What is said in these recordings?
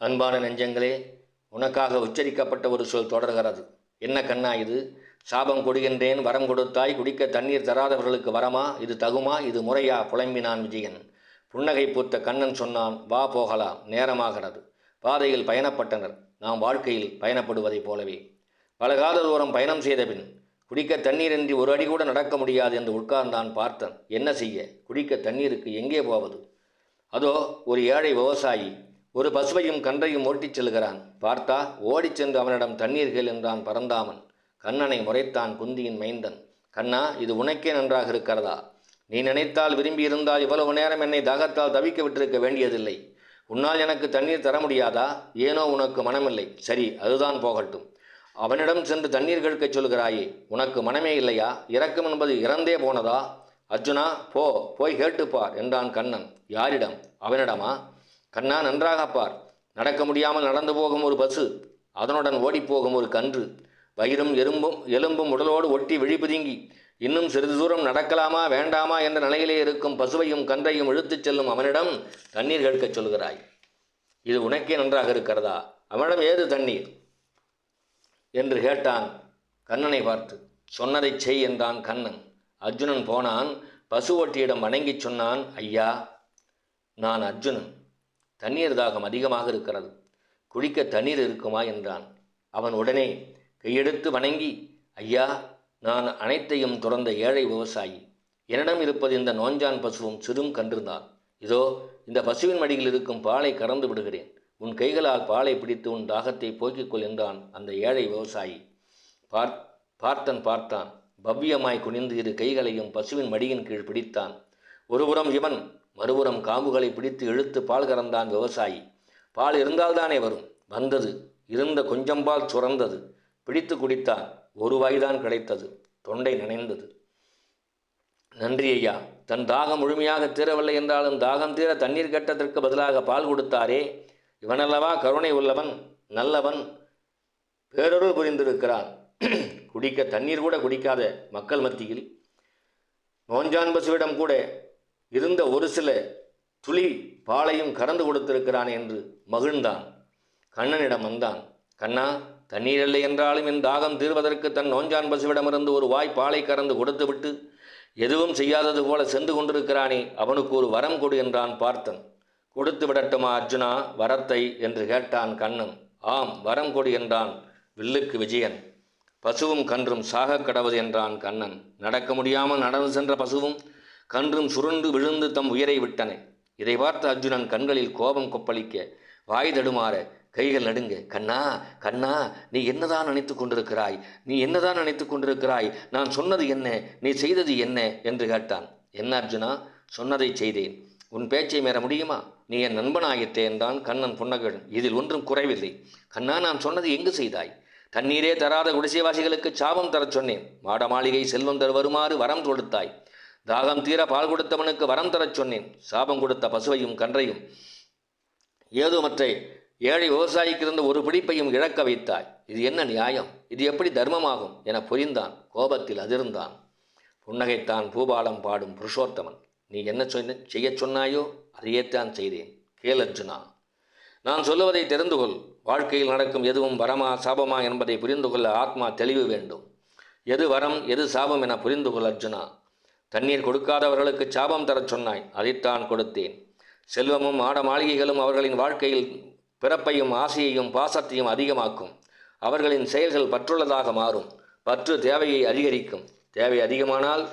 அன்பான நெஞ்சங்களே, உனக்காக உச்சரிக்கப்பட்ட ஒரு சொல் தொடர்கிறது. என்ன கண்ணா இது? சாபம் கொடுகின்றேன், வரம் கொடுத்தாய், குடிக்க தண்ணீர் தராதவர்களுக்கு வரமா? இது தகுமா? இது முறையா? புலம்பினான் விஜயன். புன்னகை பூத்த கண்ணன் சொன்னான், வா போகலாம், நேரமாகிறது. பாதையில் பயணப்பட்டனர், நாம் வாழ்க்கையில் பயணப்படுவதைப் போலவே. பல கால தூரம் பயணம் செய்த பின் குடிக்க தண்ணீரின்றி ஒரு அடி கூட நடக்க முடியாது என்று உட்கார்ந்தான் பார்த்தன். என்ன செய்ய? குடிக்க தண்ணீருக்கு எங்கே போவது? அதோ ஒரு ஏழை விவசாயி ஒரு பசுவையும் கன்றையும் ஓட்டிச் செல்கிறான். பார்த்தா ஓடிச் சென்று அவனிடம் தண்ணீர் கேள் என்றான் பரந்தாமன். கண்ணனை முறைத்தான் குந்தியின் மைந்தன். கண்ணா, இது உனக்கே நன்றாக இருக்கிறதா? நீ நினைத்தால், விரும்பி இருந்தால் இவ்வளவு நேரம் என்னை தாகத்தால் தவிக்க விட்டிருக்க வேண்டியதில்லை. உன்னால் எனக்கு தண்ணீர் தர முடியாதா? ஏனோ உனக்கு மனமில்லை. சரி, அதுதான் போகட்டும். அவனிடம் சென்று தண்ணீர் கேட்கச் சொல்கிறாயே, உனக்கு மனமே இல்லையா? இரக்கம் என்பது இறந்தே போனதா? அர்ஜுனா, போய் கேட்டுப்பார் என்றான் கண்ணன். யாரிடம்? அவனிடமா? கண்ணா, நன்றாகப்பார். நடக்க முடியாமல் நடந்து போகும் ஒரு பசு, அதனுடன் ஓடிப்போகும் ஒரு கன்று, வயிறும் எலும்பும் உடலோடு ஒட்டி விழிப்புதுங்கி இன்னும் சிறிது தூரம் நடக்கலாமா வேண்டாமா என்ற நிலையிலே இருக்கும் பசுவையும் கன்றையும் இழுத்துச் செல்லும் அவனிடம் தண்ணீர் கேட்கச் சொல்கிறாய். இது உனக்கே நன்றாக இருக்கிறதா? அவனிடம் ஏது தண்ணீர் என்று கேட்டான் கண்ணனை பார்த்து. சொன்னதை செய் என்றான் கண்ணன். அர்ஜுனன் போனான். பசு ஓட்டியிடம் வணங்கிச் சொன்னான், ஐயா, நான் அர்ஜுனன். தண்ணீர் தாகம் அதிகமாக இருக்கிறது. குடிக்க தண்ணீர் இருக்குமா என்றான். அவன் உடனே கையெடுத்து வணங்கி, ஐயா, நான் அனைத்தையும் துறந்த ஏழை விவசாயி. என்னிடம் இருப்பது இந்த நோஞ்சான் பசுவும் சிறும் கன்றுதான். இதோ இந்த பசுவின் மடியில் இருக்கும் பாலை கறந்து விடுகிறேன். உன் கைகளால் பாலை பிடித்து உன் தாகத்தை போக்கிக்கொள் என்றான் அந்த ஏழை விவசாயி. பார்த்தான். பவ்யமாய் குனிந்து இரு கைகளையும் பசுவின் மடியின் கீழ் பிடித்தான். ஒருபுறம் இவன், மறுபுறம் காம்புகளை பிடித்து இழுத்து பால் கறந்தான் விவசாயி. பால் இருந்தால்தானே வரும். வந்தது. இருந்த கொஞ்சம் பால் சுரந்தது. பிடித்து குடித்தான். ஒரு வாய்தான் கிடைத்தது. தொண்டை நனைந்தது. நன்றி ஐயா. தன் தாகம் முழுமையாக தீரவில்லை என்றாலும் தாகம் தீர தண்ணீர் கட்டத்திற்கு பதிலாக பால் கொடுத்தாரே, இவனல்லவா கருணை உள்ளவன், நல்லவன், பேரொருள் புரிந்திருக்கிறான். குடிக்க தண்ணீர் கூட குடிக்காத மக்கள் மத்தியில் நோஞ்சான் பசுவிடம் கூட இருந்த ஒரு சில துளி பாலையும் கறந்து கொடுத்திருக்கிறான் என்று மகிழ்ந்தான். கண்ணனிடம் வந்தான். கண்ணா, தண்ணீர் இல்லை என்றாலும் என் தாகம் தீர்வதற்கு தன் நோஞ்சான் பசுவிடமிருந்து ஒரு வாய் பாலை கறந்து கொடுத்துவிட்டு எதுவும் செய்யாதது போல சென்று கொண்டிருக்கிறானே, அவனுக்கு ஒரு வரம் கொடு என்றான் பார்த்தன். கொடுத்து விடட்டுமா அர்ஜுனா வரத்தை என்று கேட்டான் கண்ணன். ஆம், வரம் கொடு என்றான் வில்லுக்கு விஜயன். பசுவும் கன்றும் சாக கடவுது என்றான் கண்ணன். நடக்க முடியாமல் நடந்து சென்ற பசுவும் கன்றும் சுருண்டு விழுந்து தம் உயிரை விட்டன. இதை பார்த்த அர்ஜுனன் கண்களில் கோபம் கொப்பளிக்க, வாய் தடுமாற, கைகள் நடுங்க. கண்ணா, நீ என்னதான் நினைத்து கொண்டிருக்கிறாய்? நான் சொன்னது என்ன? நீ செய்தது என்ன என்று கேட்டான். என்ன அர்ஜுனா? சொன்னதை செய்தேன். உன் பேச்சை மீற முடியுமா? நீ என் நண்பனாயிற்றே என்றான் கண்ணன் புன்னகையுடன். இதில் ஒன்றும் குறைவில்லை. கண்ணா, நான் சொன்னது எங்கு செய்தாய்? தண்ணீரே தராத குடிசைவாசிகளுக்கு சாபம் தரச் சொன்னேன். மாட மாளிகை செல்வம் வருமாறு வரம் கொடுத்தாய். தாகம் தீர பால் கொடுத்தவனுக்கு வரம் தரச் சொன்னேன். சாபம் கொடுத்த பசுவையும் கன்றையும் ஏதுமற்ற ஏழை விவசாயிக்கு இருந்த ஒரு பிடிப்பையும் இழக்க வைத்தாய். இது என்ன நியாயம்? இது எப்படி தர்மமாகும் என புரிந்தான். கோபத்தில் அதிர்ந்தான். புன்னகைத்தான் பூபாலம் பாடும் புருஷோத்தமன். நீ என்ன செய்யச் சொன்னாயோ அதையேத்தான் செய்தேன். கேள் அர்ஜுனா, நான் சொல்லுவதை தெரிந்து கொள். வாழ்க்கையில் நடக்கும் எதுவும் வரமா சாபமா என்பதை புரிந்து கொள்ள ஆத்மா தெளிவு வேண்டும். எது வரம் எது சாபம் என புரிந்து கொள் அர்ஜுனா. தண்ணீர் கொடுக்காதவர்களுக்கு சாபம் தரச் சொன்னாய். அதைத்தான் கொடுத்தேன். செல்வமும் ஆட மாளிகைகளும் அவர்களின் வாழ்க்கையில் பிறப்பையும் ஆசையையும் பாசத்தையும் அதிகமாக்கும். அவர்களின் செயல்கள் பற்றுள்ளதாக மாறும். பற்று தேவையை அதிகரிக்கும். தேவை அதிகமானால்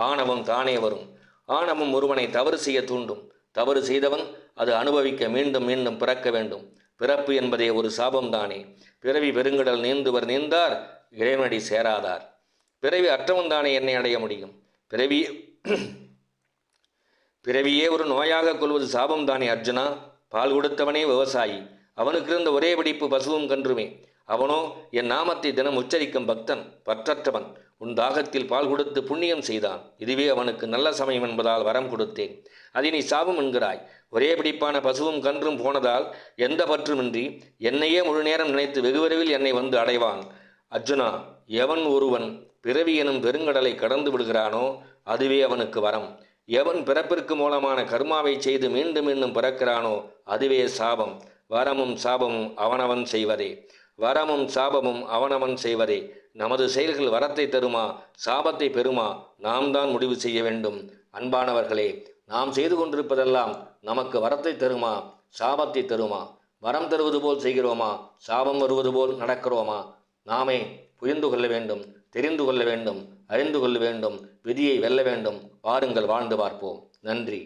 ஆணவம் தானே வரும். ஆணவம் ஒருவனை தவறு செய்ய தூண்டும். தவறு செய்தவன் அது அனுபவிக்க மீண்டும் மீண்டும் பிறக்க வேண்டும். பிறப்பு என்பதே ஒரு சாபம்தானே. பிறவி பெருங்கடல் நீந்தார் இறைவனடி சேராதார். பிறவி அற்றவன் தானே என்னை அடைய முடியும். பிறவியே ஒரு நோயாக கொள்வது சாபம் தானே அர்ஜுனா. பால் கொடுத்தவனே விவசாயி. அவனுக்கு இருந்த ஒரே பிடிப்பு பசுவும் கன்றுமே. அவனோ என் நாமத்தை தினம் உச்சரிக்கும் பக்தன், பற்றற்றவன். உன் தாகத்தில் பால் கொடுத்து புண்ணியம் செய்தான். இதுவே அவனுக்கு நல்ல சமயம் என்பதால் வரம் கொடுத்தேன். அதை நீ சாபம் என்கிறாய். ஒரே பிடிப்பான பசுவும் கன்றும் போனதால் எந்த பற்றுமின்றி என்னையே முழு நேரம் நினைத்து வெகு விரைவில் என்னை வந்து அடைவான். அர்ஜுனா, எவன் ஒருவன் பிறவி எனும் பெருங்கடலை கடந்து விடுகிறானோ அதுவே அவனுக்கு வரம். எவன் பிறப்பிற்கு மூலமான கர்மாவை செய்து மீண்டும் மீண்டும் பிறக்கிறானோ அதுவே சாபம். வரமும் சாபமும் அவனவன் செய்வதே. வரமும் சாபமும் அவனவன் செய்வதே. நமது செயல்கள் வரத்தை தருமா சாபத்தை பெறுமா நாம் தான் முடிவு செய்ய வேண்டும். அன்பானவர்களே, நாம் செய்து கொண்டிருப்பதெல்லாம் நமக்கு வரத்தை தருமா சாபத்தை தருமா? வரம் தருவது போல் செய்கிறோமா சாபம் வருவது போல் நடக்கிறோமா? நாமே புரிந்து கொள்ள வேண்டும், தெரிந்து கொள்ள வேண்டும், அறிந்து கொள்ள வேண்டும். விதியை வெல்ல வேண்டும். வாருங்கள் வாழ்ந்து பார்ப்போம். நன்றி.